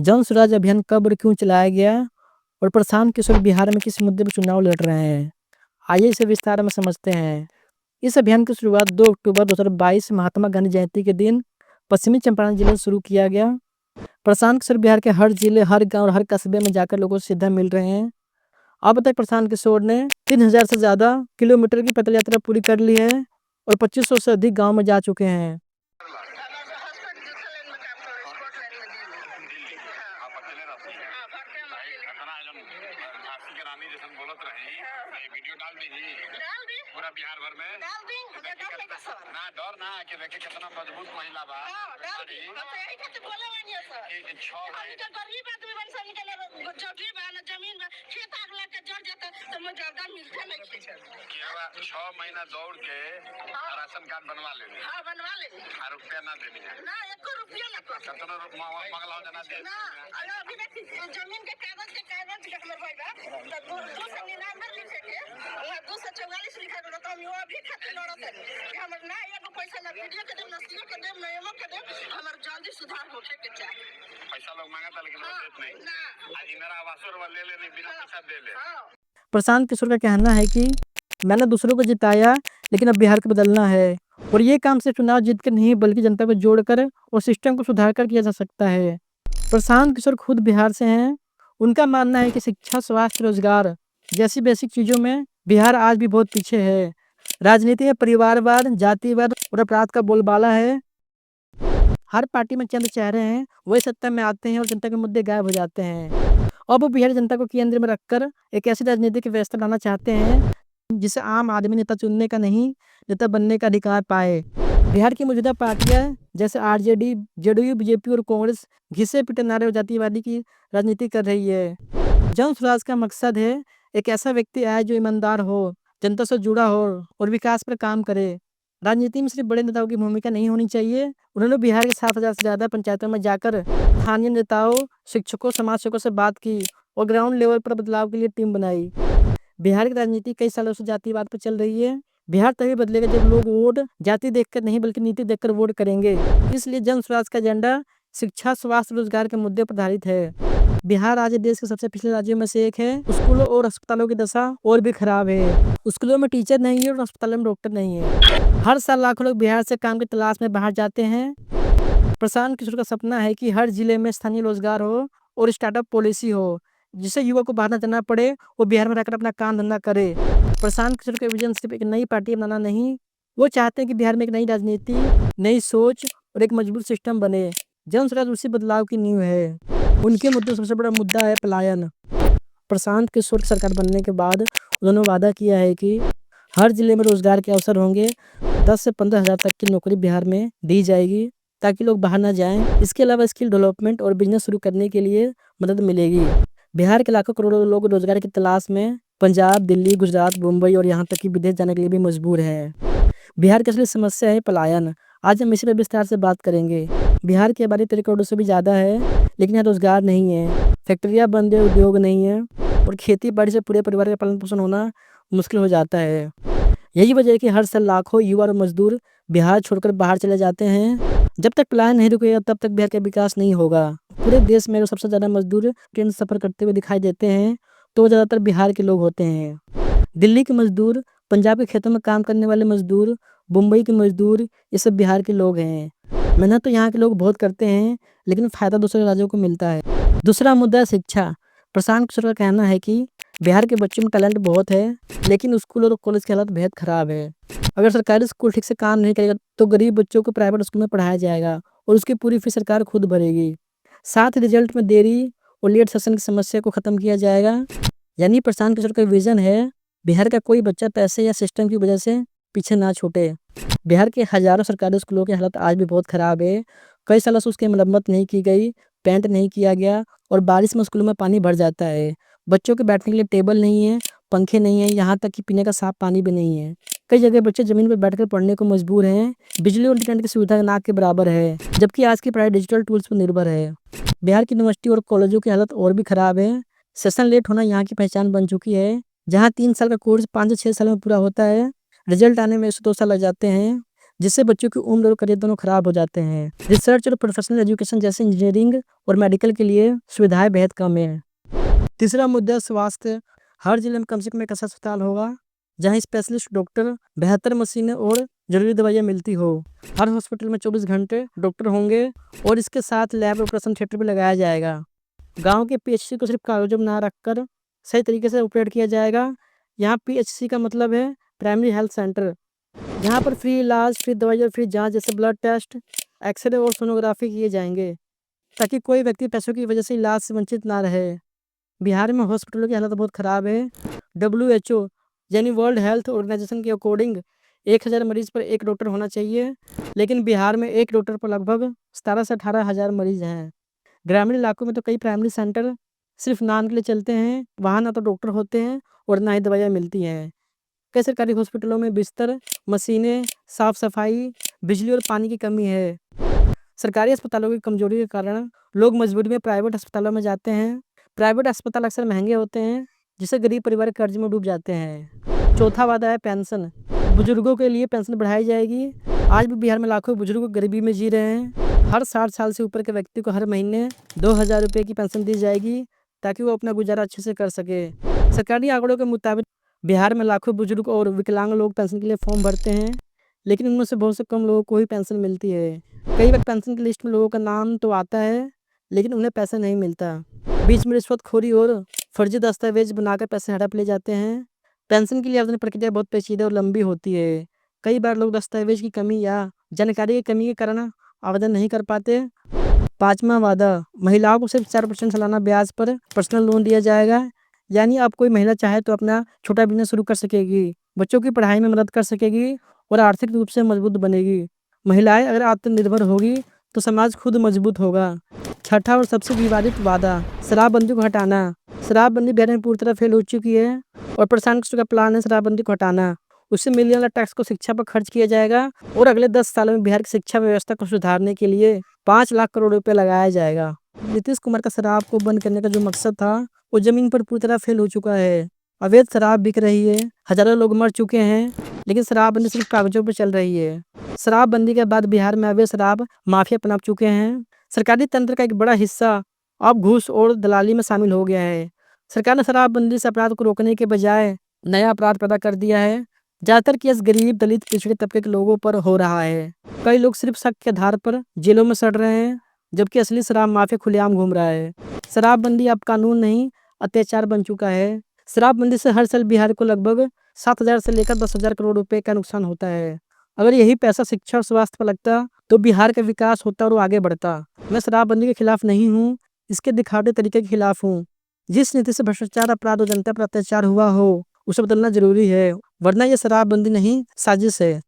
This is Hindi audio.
जन स्वराज अभियान कब और क्यों चलाया गया और प्रशांत किशोर बिहार में किस मुद्दे पर चुनाव लड़ रहे हैं? आइए इसे विस्तार में समझते हैं। इस अभियान की शुरुआत 2 अक्टूबर 2022 महात्मा गांधी जयंती के दिन पश्चिमी चंपारण जिले से शुरू किया गया। प्रशांत किशोर बिहार के हर जिले, हर गांव और हर कस्बे में जाकर लोगों से सीधा मिल रहे हैं। अब तक प्रशांत किशोर ने 3000 से ज़्यादा किलोमीटर की पैदल यात्रा पूरी कर ली है और 2500 से अधिक गाँव में जा चुके हैं। पूरा बिहार भर में डाल दी ना डर ना कि देखे कितना मजबूत महिला बा डाल दी यही खातिर बोले वानी है सर कि 6 महीने गरीब आदमी बन सन के जगह बा ना जमीन बा खेत आग लग के जड़ जाता तो मुआवजा मिलता नहीं कि 6 महीना दौड़ के राशन कार्ड बनवा ले। हां बनवा ले। रुपया ना देनी ना 1 रुपया ना कितना मंगला जना दे ना अभी देखी जमीन के कागज हमर भाई बा तो 299 लिखे के 244 लिखा तो हम वो अभी खातिर लड़त है हमर ना एगो पैसा ना वीडियो के देम नस्तियों के देम नयमो के देम हमर जल्दी सुधार होखे के चाहिए। पैसा लोग मांगता लेकिन वो देत नहीं ना आज मेरा आवासों वाला ले लेने बिना पैसा दे ले। प्रशांत किशोर का कहना है कि मैंने दूसरों को जिताया लेकिन अब बिहार को बदलना है और ये काम सिर्फ चुनाव जीतकर नहीं बल्कि जनता को जोड़कर और सिस्टम को सुधार कर किया जा सकता है। प्रशांत किशोर खुद बिहार से हैं। उनका मानना है कि शिक्षा, स्वास्थ्य, रोजगार जैसी बेसिक चीज़ों में बिहार आज भी बहुत पीछे है। राजनीति में परिवारवाद, जातिवाद और अपराध का बोलबाला है। हर पार्टी में चंद चेहरे हैं, वही सत्ता में आते हैं और जनता के मुद्दे गायब हो जाते हैं। अब वो बिहार जनता को केंद्र में रखकर एक ऐसी राजनीतिक व्यवस्था लाना चाहते हैं जिसे आम आदमी नेता चुनने का नहीं, नेता बनने का अधिकार पाए। बिहार की मौजूदा पार्टियां जैसे आरजेडी, जेडीयू, बीजेपी और कांग्रेस घिसे पिटे नारे और जातिवादी की राजनीति कर रही है। जन स्वराज का मकसद है एक ऐसा व्यक्ति आए जो ईमानदार हो, जनता से जुड़ा हो और विकास पर काम करे। राजनीति में सिर्फ बड़े नेताओं की भूमिका नहीं होनी चाहिए। उन्होंने बिहार के 7,000 से ज़्यादा पंचायतों में जाकर स्थानीय नेताओं, शिक्षकों, समाज सेवकों से बात की और ग्राउंड लेवल पर बदलाव के लिए टीम बनाई। बिहार की राजनीति कई सालों से जातिवाद पर चल रही है। बिहार तभी बदलेगा जब लोग वोट जाति देखकर नहीं बल्कि नीति देखकर वोट करेंगे। इसलिए जन स्वराज का एजेंडा शिक्षा, स्वास्थ्य, रोजगार के मुद्दे पर आधारित है। बिहार आज देश के सबसे पिछड़े राज्यों में से एक है। स्कूलों और अस्पतालों की दशा और भी खराब है। स्कूलों में टीचर नहीं है और अस्पतालों में डॉक्टर नहीं है। हर साल लाखों लोग बिहार से काम की तलाश में बाहर जाते हैं। प्रशांत किशोर का सपना है कि हर जिले में स्थानीय रोजगार हो और स्टार्टअप पॉलिसी हो जिससे युवा को बाहर न जाना पड़े, वो बिहार में रहकर अपना काम धंधा करे। प्रशांत किशोर का विजन सिर्फ एक नई पार्टी बनाना नहीं, वो चाहते हैं कि बिहार में एक नई राजनीति, नई सोच और एक मजबूत सिस्टम बने। जन स्वराज उसी बदलाव की नींव है। उनके मुद्दे सबसे बड़ा मुद्दा है पलायन। प्रशांत किशोर की सरकार बनने के बाद उन्होंने वादा किया है कि हर जिले में रोजगार के अवसर होंगे। 10 से 15 हज़ार तक की नौकरी बिहार में दी जाएगी ताकि लोग बाहर ना जाएं। इसके अलावा स्किल डेवलपमेंट और बिजनेस शुरू करने के लिए मदद मिलेगी। बिहार के लाखों करोड़ों लोग रोजगार की तलाश में पंजाब, दिल्ली, गुजरात, मुंबई और यहाँ तक कि विदेश जाने के लिए भी मजबूर है। बिहार की असली समस्या है पलायन। आज हम इसी पर विस्तार से बात करेंगे। बिहार की आबादी 13 करोड़ से भी ज़्यादा है लेकिन यहाँ रोजगार नहीं है, फैक्ट्रियाँ बंद है, उद्योग नहीं है और खेती बाड़ी से पूरे परिवार का पालन पोषण होना मुश्किल हो जाता है। यही वजह है कि हर साल लाखों युवा और मजदूर बिहार छोड़कर बाहर चले जाते हैं। जब तक पलायन नहीं रुकेगा तब तक बिहार का विकास नहीं होगा। पूरे देश में सबसे ज़्यादा मजदूर ट्रेन सफ़र करते हुए दिखाई देते हैं तो ज़्यादातर बिहार के लोग होते हैं। दिल्ली के मजदूर, पंजाब के खेतों में काम करने वाले मजदूर, मुंबई के मजदूर, ये सब बिहार के लोग हैं। मेहनत तो यहाँ के लोग बहुत करते हैं लेकिन फ़ायदा दूसरे राज्यों को मिलता है। दूसरा मुद्दा है शिक्षा। प्रशांत किशोर का कहना है कि बिहार के बच्चों में टैलेंट बहुत है लेकिन स्कूल और कॉलेज की हालत बेहद ख़राब है। अगर सरकारी स्कूल ठीक से काम नहीं करेगा तो गरीब बच्चों को प्राइवेट स्कूल में पढ़ाया जाएगा और उसकी पूरी फीस सरकार खुद भरेगी। साथ ही रिजल्ट में देरी और लेट सेशन की समस्या को ख़त्म किया जाएगा। यानी प्रशांत किशोर का विजन है बिहार का कोई बच्चा पैसे या सिस्टम की वजह से पीछे ना छूटे। बिहार के हज़ारों सरकारी स्कूलों की हालत आज भी बहुत ख़राब है। कई सालों से उसकी मरम्मत नहीं की गई, पेंट नहीं किया गया और बारिश में स्कूलों में पानी भर जाता है। बच्चों के बैठने के लिए टेबल नहीं है, पंखे नहीं है, यहाँ तक कि पीने का साफ पानी भी नहीं है। कई जगह बच्चे ज़मीन पर बैठकर पढ़ने को मजबूर हैं। बिजली और इंटरनेट की सुविधा ना के बराबर है जबकि आज की पढ़ाई डिजिटल टूल्स पर निर्भर है। बिहार की यूनिवर्सिटी और कॉलेजों की हालत और भी ख़राब है। सेशन लेट होना यहाँ की पहचान बन चुकी है। जहाँ 3 साल का कोर्स 5 से 6 साल में पूरा होता है, रिजल्ट आने में 102 साल लग जाते हैं। जिससे बच्चों की उम्र और करियर दोनों खराब हो जाते हैं। रिसर्च और प्रोफेशनल एजुकेशन जैसे इंजीनियरिंग और मेडिकल के लिए सुविधाएं बेहद कम है। तीसरा मुद्दा स्वास्थ्य। हर जिले में कम से कम एक ऐसा अस्पताल होगा जहां स्पेशलिस्ट डॉक्टर, बेहतर मशीनें और जरूरी दवाइयां मिलती हो। हर हॉस्पिटल में 24 घंटे डॉक्टर होंगे और इसके साथ लैब ऑपरेशन थिएटर भी लगाया जाएगा। गांव के पीएचसी को सिर्फ कागजों में ना रखकर सही तरीके से ऑपरेट किया जाएगा। यहाँ पीएचसी का मतलब है प्राइमरी हेल्थ सेंटर, जहाँ पर फ्री इलाज, फ्री दवाई और फ्री जांच जैसे ब्लड टेस्ट, एक्सरे और सोनोग्राफी किए जाएंगे, ताकि कोई व्यक्ति पैसों की वजह से इलाज से वंचित ना रहे। बिहार में हॉस्पिटलों की हालत बहुत ख़राब है। WHO यानी वर्ल्ड हेल्थ ऑर्गेनाइजेशन के अकॉर्डिंग 1000 मरीज पर एक डॉक्टर होना चाहिए, लेकिन बिहार में एक डॉक्टर पर लगभग 17 से 18 हज़ार मरीज हैं। ग्रामीण इलाकों में तो कई प्राइमरी सेंटर सिर्फ नाम के लिए चलते हैं, वहाँ ना तो डॉक्टर होते हैं और ना ही दवाइयाँ मिलती हैं। कई सरकारी हॉस्पिटलों में बिस्तर, मशीनें, साफ सफाई, बिजली और पानी की कमी है। सरकारी अस्पतालों की कमजोरी के कारण लोग मजबूरी में प्राइवेट अस्पतालों में जाते हैं। प्राइवेट अस्पताल अक्सर महंगे होते हैं, जिससे गरीब परिवार कर्ज में डूब जाते हैं। चौथा वादा है पेंशन। बुजुर्गों के लिए पेंशन बढ़ाई जाएगी। आज भी बिहार में लाखों बुजुर्ग गरीबी में जी रहे हैं। हर 60 साल से ऊपर के व्यक्ति को हर महीने 2000 रुपये की पेंशन दी जाएगी, ताकि वो अपना गुजारा अच्छे से कर सके। सरकारी आंकड़ों के मुताबिक बिहार में लाखों बुजुर्ग और विकलांग लोग पेंशन के लिए फॉर्म भरते हैं, लेकिन उनमें से बहुत से कम लोगों को ही पेंशन मिलती है। कई बार पेंशन की लिस्ट में लोगों का नाम तो आता है, लेकिन उन्हें पैसा नहीं मिलता। बीच में रिश्वतखोरी और फर्जी दस्तावेज बनाकर पैसे हड़प ले जाते हैं। पेंशन के लिए आवेदन प्रक्रिया बहुत पेचीदा और लंबी होती है। कई बार लोग दस्तावेज की कमी या जानकारी की कमी के कारण आवेदन नहीं कर पाते। पाँचवा वादा, महिलाओं को सिर्फ 4% सालाना ब्याज पर पर्सनल लोन दिया जाएगा। यानी अब कोई महिला चाहे तो अपना छोटा बिजनेस शुरू कर सकेगी, बच्चों की पढ़ाई में मदद कर सकेगी और आर्थिक रूप से मजबूत बनेगी। महिलाएं अगर आत्मनिर्भर होगी तो समाज खुद मजबूत होगा। छठा और सबसे विवादित वादा, शराबबंदी को हटाना। शराबबंदी बिहार में पूरी तरह फेल हो चुकी है और प्रशासन का प्लान है शराबबंदी को हटाना। उससे मिलने वाला टैक्स को शिक्षा पर खर्च किया जाएगा और अगले 10 सालों में बिहार की शिक्षा व्यवस्था को सुधारने के लिए 5 लाख करोड़ रुपए लगाया जाएगा। नीतीश कुमार का शराब को बंद करने का जो मकसद था, वो जमीन पर पूरी तरह फेल हो चुका है। अवैध शराब बिक रही है, हजारों लोग मर चुके हैं, लेकिन शराबबंदी सिर्फ कागजों पर चल रही है। शराबबंदी के बाद बिहार में अवैध शराब माफिया पनप चुके हैं। सरकारी तंत्र का एक बड़ा हिस्सा अब घूस और दलाली में शामिल हो गया है। सरकार ने शराबबंदी से अपराध को रोकने के बजाय नया अपराध पैदा कर दिया है। ज़्यादातर केस गरीब, दलित, पिछड़े तबके के लोगों पर हो रहा है। कई लोग सिर्फ शक के आधार पर जेलों में सड़ रहे हैं, जबकि असली शराब माफिया खुलेआम घूम रहा है। शराबबंदी अब कानून नहीं, अत्याचार बन चुका है। शराबबंदी से हर साल बिहार को लगभग 7,000 से लेकर 10,000 करोड़ रुपए का नुकसान होता है। अगर यही पैसा शिक्षा और स्वास्थ्य पर लगता तो बिहार का विकास होता और वो आगे बढ़ता। मैं शराबबंदी के खिलाफ नहीं हूँ, इसके दिखावटी तरीके के खिलाफ हूँ। जिस नीति से भ्रष्टाचार, अपराध और जनता पर अत्याचार हुआ हो, उसे बदलना जरूरी है, वरना यह शराबबंदी नहीं, साजिश है।